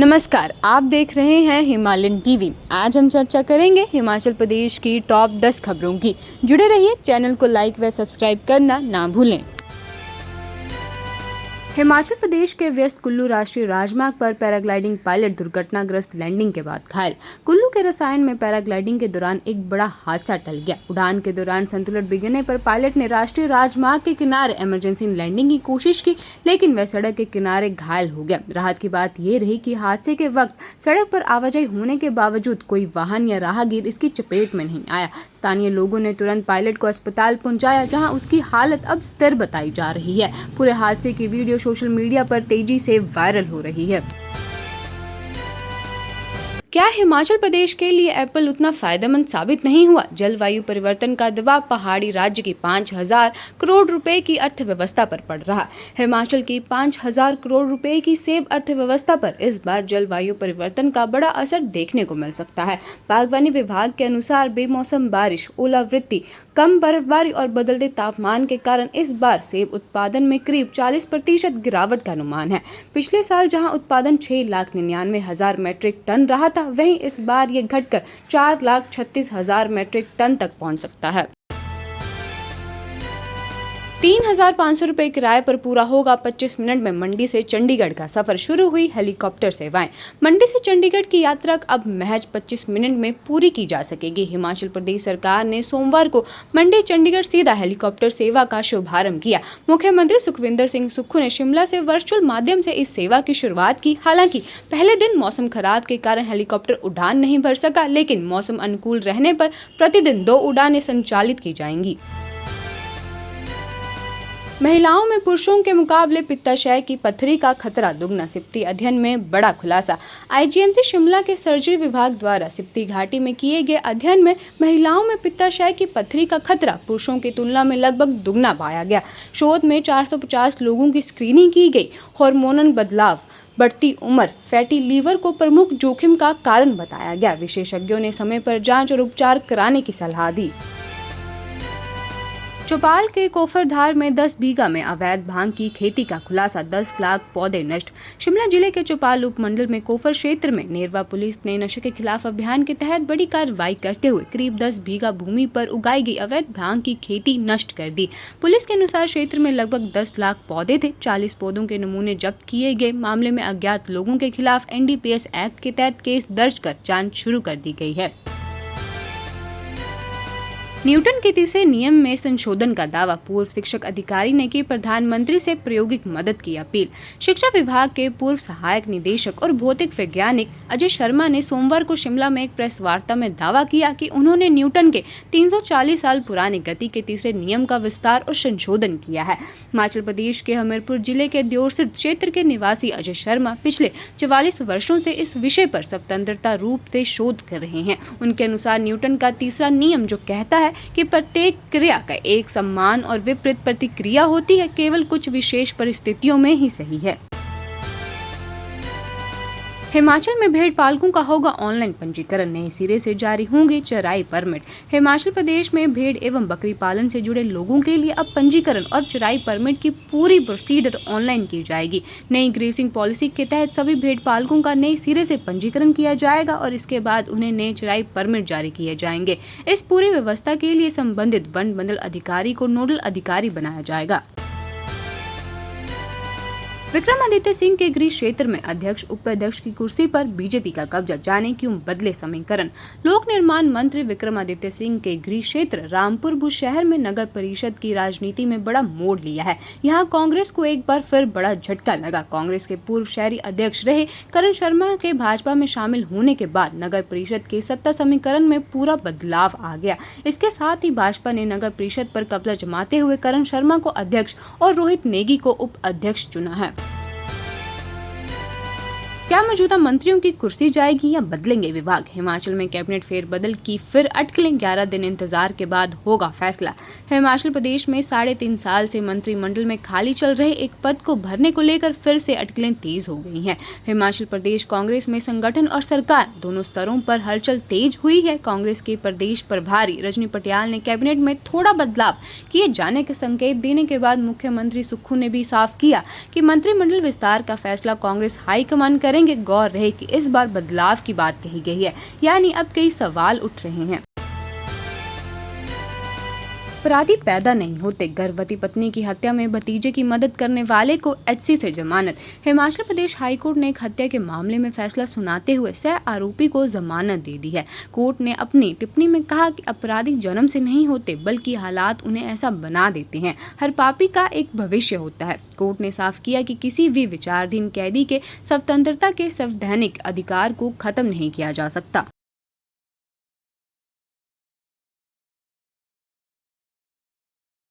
नमस्कार, आप देख रहे हैं हिमालयन टीवी। आज हम चर्चा करेंगे हिमाचल प्रदेश की टॉप 10 खबरों की। जुड़े रहिए, चैनल को लाइक व सब्सक्राइब करना ना भूलें। हिमाचल प्रदेश के व्यस्त कुल्लू राष्ट्रीय राजमार्ग पर पैराग्लाइडिंग पायलट दुर्घटनाग्रस्त लैंडिंग के बाद घायल। कुल्लू के रसायन में पैराग्लाइडिंग के दौरान एक बड़ा हादसा टल गया। उड़ान के दौरान संतुलन बिगड़ने पर पायलट ने राष्ट्रीय राजमार्ग के किनारे इमरजेंसी लैंडिंग की कोशिश की, लेकिन वह सड़क के किनारे घायल हो गया। राहत की बात यह रही कि हादसे के वक्त सड़क पर आवाजाही होने के बावजूद कोई वाहन या राहगीर इसकी चपेट में नहीं आया। स्थानीय लोगों ने तुरंत पायलट को अस्पताल पहुंचाया, जहां उसकी हालत अब स्थिर बताई जा रही है। पूरे हादसे की वीडियो सोशल मीडिया पर तेजी से वायरल हो रही है। क्या हिमाचल प्रदेश के लिए एप्पल उतना फायदेमंद साबित नहीं हुआ? जलवायु परिवर्तन का दबाव पहाड़ी राज्य की 5,000 करोड़ रुपए की अर्थव्यवस्था पर पड़ रहा। हिमाचल की 5,000 करोड़ रुपए की सेब अर्थव्यवस्था पर इस बार जलवायु परिवर्तन का बड़ा असर देखने को मिल सकता है। बागवानी विभाग के अनुसार बेमौसम बारिश, ओलावृष्टि, कम बर्फबारी और बदलते तापमान के कारण इस बार सेब उत्पादन में करीब 40% गिरावट का अनुमान है। पिछले साल जहां उत्पादन 6,99,000 मीट्रिक टन रहा था, वहीं इस बार ये घटकर 4,36,000 मीट्रिक टन तक पहुंच सकता है। 3,500 रुपए किराए पर पूरा होगा 25 मिनट में मंडी से चंडीगढ़ का सफर। शुरू हुई हेलीकॉप्टर सेवाएं। मंडी से चंडीगढ़ की यात्रा अब महज 25 मिनट में पूरी की जा सकेगी। हिमाचल प्रदेश सरकार ने सोमवार को मंडी चंडीगढ़ सीधा हेलीकॉप्टर सेवा का शुभारंभ किया। मुख्यमंत्री सुखविंदर सिंह सुक्खू ने शिमला से वर्चुअल माध्यम से इस सेवा की शुरुआत की। हालांकि पहले दिन मौसम खराब के कारण हेलीकॉप्टर उड़ान नहीं भर सका, लेकिन मौसम अनुकूल रहने पर प्रतिदिन 2 उड़ानें संचालित की जाएंगी। महिलाओं में पुरुषों के मुकाबले पित्ताशय की पथरी का खतरा दुगना। सिप्ती अध्ययन में बड़ा खुलासा। आईजीएमसी शिमला के सर्जरी विभाग द्वारा सिप्ती घाटी में किए गए अध्ययन में महिलाओं में पित्ताशय की पथरी का खतरा पुरुषों की तुलना में लगभग दुगना पाया गया। शोध में 450 लोगों की स्क्रीनिंग की गई। हार्मोनल बदलाव, बढ़ती उम्र, फैटी लीवर को प्रमुख जोखिम का कारण बताया गया। विशेषज्ञों ने समय पर जांच और उपचार कराने की सलाह दी। चौपाल के कोफरधार में 10 बीघा में अवैध भांग की खेती का खुलासा। 10 लाख पौधे नष्ट। शिमला जिले के चौपाल उपमंडल में कोफर क्षेत्र में नेरवा पुलिस ने नशे के खिलाफ अभियान के तहत बड़ी कार्रवाई करते हुए करीब 10 बीघा भूमि पर उगाई गई अवैध भांग की खेती नष्ट कर दी। पुलिस के अनुसार क्षेत्र में लगभग 10 लाख पौधे थे। 40 पौधों के नमूने जब्त किए गए। मामले में अज्ञात लोगों के खिलाफ NDPS एक्ट के तहत केस दर्ज कर जाँच शुरू कर दी गई है। न्यूटन के तीसरे नियम में संशोधन का दावा। पूर्व शिक्षक अधिकारी ने की प्रधानमंत्री से प्रायोगिक मदद की अपील। शिक्षा विभाग के पूर्व सहायक निदेशक और भौतिक वैज्ञानिक अजय शर्मा ने सोमवार को शिमला में एक प्रेस वार्ता में दावा किया कि उन्होंने न्यूटन के 340 साल पुराने गति के तीसरे नियम का विस्तार और संशोधन किया है। हिमाचल प्रदेश के हमीरपुर जिले के दियोरसिद्ध क्षेत्र के निवासी अजय शर्मा पिछले 44 वर्षों से इस विषय पर स्वतंत्रता रूप से शोध कर रहे हैं। उनके अनुसार न्यूटन का तीसरा नियम जो कहता है कि प्रत्येक क्रिया का एक समान और विपरीत प्रतिक्रिया होती है, केवल कुछ विशेष परिस्थितियों में ही सही है। हिमाचल में भेड़ पालकों का होगा ऑनलाइन पंजीकरण। नए सिरे से जारी होंगे चराई परमिट। हिमाचल प्रदेश में भेड़ एवं बकरी पालन से जुड़े लोगों के लिए अब पंजीकरण और चराई परमिट की पूरी प्रोसीजर ऑनलाइन की जाएगी। नई ग्रेसिंग पॉलिसी के तहत सभी भेड़ पालकों का नए सिरे से पंजीकरण किया जाएगा और इसके बाद उन्हें नए चराई परमिट जारी किए जाएंगे। इस पूरी व्यवस्था के लिए संबंधित वन मंडल अधिकारी को नोडल अधिकारी बनाया जाएगा। विक्रमादित्य सिंह के गृह क्षेत्र में अध्यक्ष उपाध्यक्ष की कुर्सी पर बीजेपी का कब्जा। जाने क्यों बदले समीकरण। लोक निर्माण मंत्री विक्रमादित्य सिंह के गृह क्षेत्र रामपुर बुशहर में नगर परिषद की राजनीति में बड़ा मोड़ लिया है। यहां कांग्रेस को एक बार फिर बड़ा झटका लगा। कांग्रेस के पूर्व शहरी अध्यक्ष रहे करण शर्मा के भाजपा में शामिल होने के बाद नगर परिषद के सत्ता समीकरण में पूरा बदलाव आ गया। इसके साथ ही भाजपा ने नगर परिषद पर कब्जा जमाते हुए करण शर्मा को अध्यक्ष और रोहित नेगी को उप अध्यक्ष चुना है। क्या मौजूदा मंत्रियों की कुर्सी जाएगी या बदलेंगे विभाग? हिमाचल में कैबिनेट फेरबदल की फिर अटकलें। 11 दिन इंतजार के बाद होगा फैसला। हिमाचल प्रदेश में 3.5 साल से मंत्रिमंडल में खाली चल रहे एक पद को भरने को लेकर फिर से अटकलें तेज हो गई हैं। हिमाचल प्रदेश कांग्रेस में संगठन और सरकार दोनों स्तरों पर हलचल तेज हुई है। कांग्रेस के प्रदेश प्रभारी रजनी पटियाल ने कैबिनेट में थोड़ा बदलाव किए जाने के संकेत देने के बाद मुख्यमंत्री सुक्खू ने भी साफ किया कि मंत्रिमंडल विस्तार का फैसला कांग्रेस हाईकमान करेंगे। कहेंगे गौर रहे कि इस बार बदलाव की बात कही गई है, यानी अब कई सवाल उठ रहे हैं। अपराधी पैदा नहीं होते, गर्भवती पत्नी की हत्या में भतीजे की मदद करने वाले को एचसी से जमानत। हिमाचल प्रदेश हाईकोर्ट ने एक हत्या के मामले में फैसला सुनाते हुए सह आरोपी को जमानत दे दी है। कोर्ट ने अपनी टिप्पणी में कहा कि अपराधी जन्म से नहीं होते, बल्कि हालात उन्हें ऐसा बना देते हैं। हर पापी का एक भविष्य होता है। कोर्ट ने साफ किया कि किसी भी विचाराधीन कैदी के स्वतंत्रता के संवैधानिक अधिकार को खत्म नहीं किया जा सकता।